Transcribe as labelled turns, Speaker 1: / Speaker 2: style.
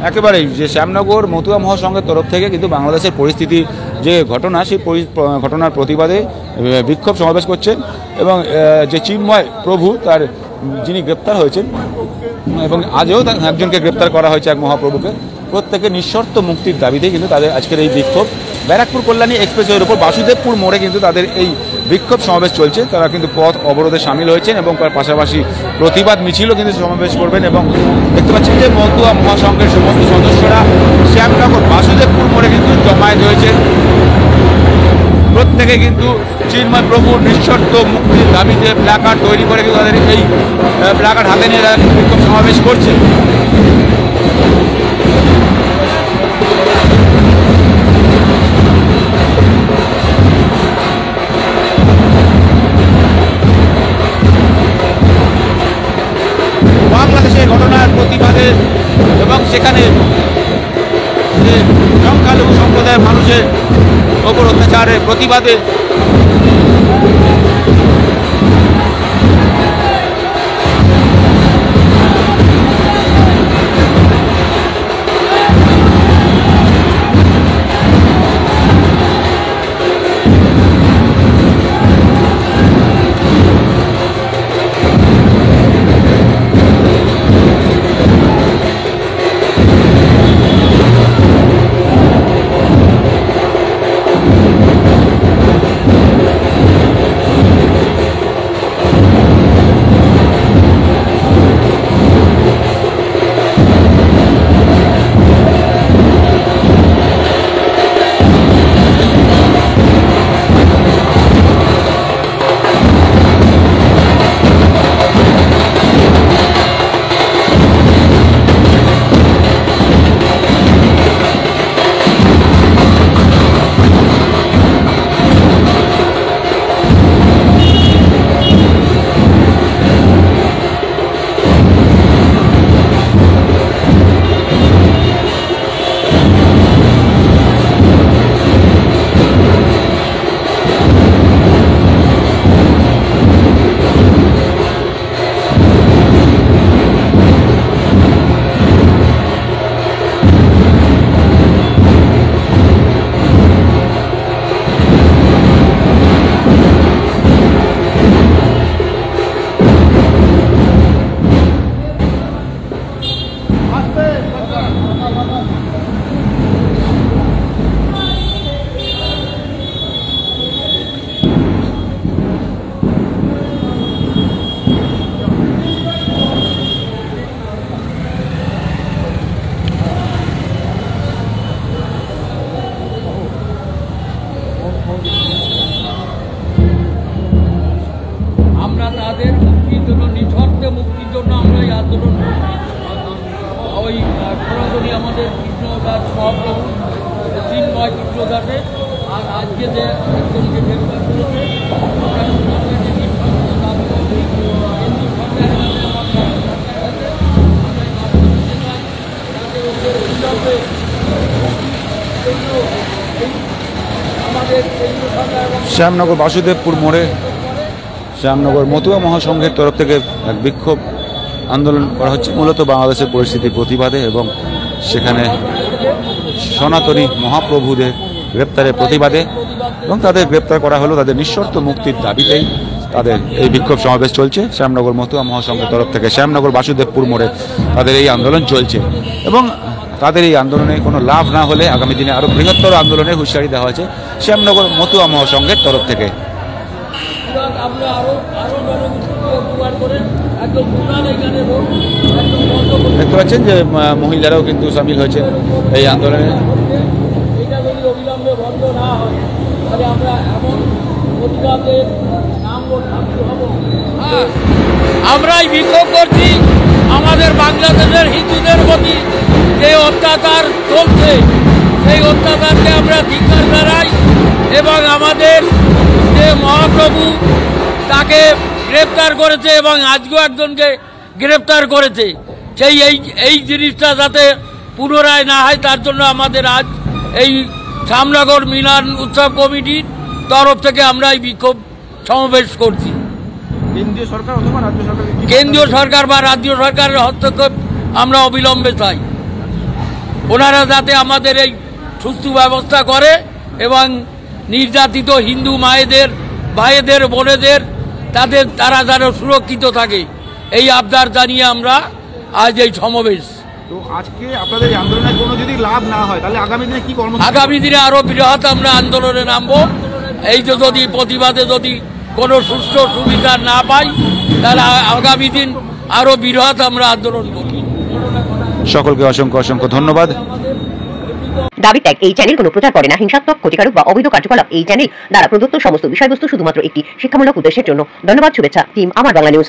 Speaker 1: একেবারেই যে শ্যামনগর মতুয়া মহাসংঘের তরফ থেকে কিন্তু বাংলাদেশের পরিস্থিতি যে ঘটনা সেই ঘটনার প্রতিবাদে বিক্ষোভ সমাবেশ করছেন এবং যে চিন্ময় প্রভু তার যিনি গ্রেপ্তার হয়েছেন এবং আজও একজনকে গ্রেপ্তার করা হয়েছে এক মহাপ্রভুকে, প্রত্যেকে নিঃশর্ত মুক্তির দাবিতেই কিন্তু তাদের আজকের এই বিক্ষোভ। ব্যারাকপুর কল্যাণী এক্সপ্রেসওয়ের উপর বাসুদেবপুর মোড়ে কিন্তু তাদের এই বিক্ষোভ সমাবেশ চলছে। তারা কিন্তু পথ অবরোধে সামিল হয়েছেন এবং তার পাশাপাশি প্রতিবাদ মিছিলও কিন্তু সমাবেশ করবেন এবং দেখতে পাচ্ছেন যে মতুয়া মহাসংঘের সমস্ত সদস্যরা শ্যামনগর বাসুদেবপুর মোড়ে কিন্তু জমায়েত হয়েছে। প্রত্যেকে কিন্তু চিন্ময় প্রভুর নিঃশর্ত মুক্তির দাবিতে প্ল্যাকার্ড তৈরি করে কিন্তু তাদের এই প্ল্যাকার্ড হাতে নিয়ে তারা বিক্ষোভ সমাবেশ করছে। বাংলাদেশের ঘটনার প্রতিবাদে এবং সেখানে যে সংখ্যালঘু সম্প্রদায়ের মানুষের ওপর অত্যাচারের প্রতিবাদে শ্যামনগর বাসুদেবপুর মোড়ে শ্যামনগর মতুয়া মহাসংঘের তরফ থেকে এক বিক্ষোভ আন্দোলন করা হচ্ছে মূলত বাংলাদেশের পরিস্থিতির প্রতিবাদে এবং সেখানে সনাতনী মহাপ্রভুদের গ্রেপ্তারের প্রতিবাদে এবং তাদের গ্রেপ্তার করা হলো তাদের নিঃশর্ত মুক্তির দাবিতেই তাদের এই বিক্ষোভ সমাবেশ চলছে। শ্যামনগর মতুয়া মহাসংঘের তরফ থেকে শ্যামনগর বাসুদেবপুর মোড়ে তাদের এই আন্দোলন চলছে এবং তাদের এই আন্দোলনে কোনো লাভ না হলে আগামী দিনে আরও বৃহত্তর আন্দোলনের হুঁশিয়ারি দেওয়া হয়েছে শ্যামনগর মতুয়া মহাসংঘের তরফ থেকে। দেখতে পাচ্ছেন যে মহিলারাও কিন্তু সামিল হয়েছে এই আন্দোলনে।
Speaker 2: আমরাই বিক্ষোভ করছি আমাদের বাংলাদেশের হিন্দুদের প্রতি যে অত্যাচার চলছে সেই অত্যাচারকে আমরা ধিক্কার জানাই এবং আমাদের যে মহাপ্রভু তাকে গ্রেপ্তার করেছে এবং আজকেও একজনকে গ্রেপ্তার করেছে সেই এই জিনিসটা যাতে পুনরায় না হয় তার জন্য আমাদের আজ এই শ্যামনগর মিলন উৎসব কমিটির তরফ থেকে আমরা এই বিক্ষোভ সমাবেশ করছি। কেন্দ্রীয় সরকার বা রাজ্য সরকারের হস্তক্ষেপ আমরা অবিলম্বে চাই। ওনারা যাতে আমাদের এই সুস্থ ব্যবস্থা করে এবং নির্যাতিত হিন্দু মায়েদের, ভাইদের, বোনেদের তারা যেন সুরক্ষিত থাকে, এই আবদার জানিয়ে আমরা আজ এই সমাবেশ।
Speaker 3: তো আজকে আপনাদের এই আন্দোলনের কোনো যদি লাভ না হয় তাহলে আগামী দিনে কি কর্মসূচি?
Speaker 2: আগামী দিনে আরো বৃহৎ আমরা আন্দোলনে নামবো। এই যে যদি প্রতিবাদে যদি কোনো সুষ্ঠু সুবিধা না পাই তাহলে আগামী দিন আরো বৃহৎ আমরা আন্দোলন করব।
Speaker 1: সকলকে অসংখ্য অসংখ্য ধন্যবাদ।
Speaker 4: দাবি ত্যাগ এই চ্যানেল কোনো প্রচার করে না। হিংসাত্মক, ক্ষতিকারক বা অবৈধ কার্যকলাপ এই চ্যানেল দ্বারা প্রদত্ত সমস্ত বিষয়বস্তু শুধুমাত্র একটি শিক্ষামূলক উদ্দেশ্যের জন্য। ধন্যবাদ। শুভেচ্ছা টিম আমার বাংলা নিউজ।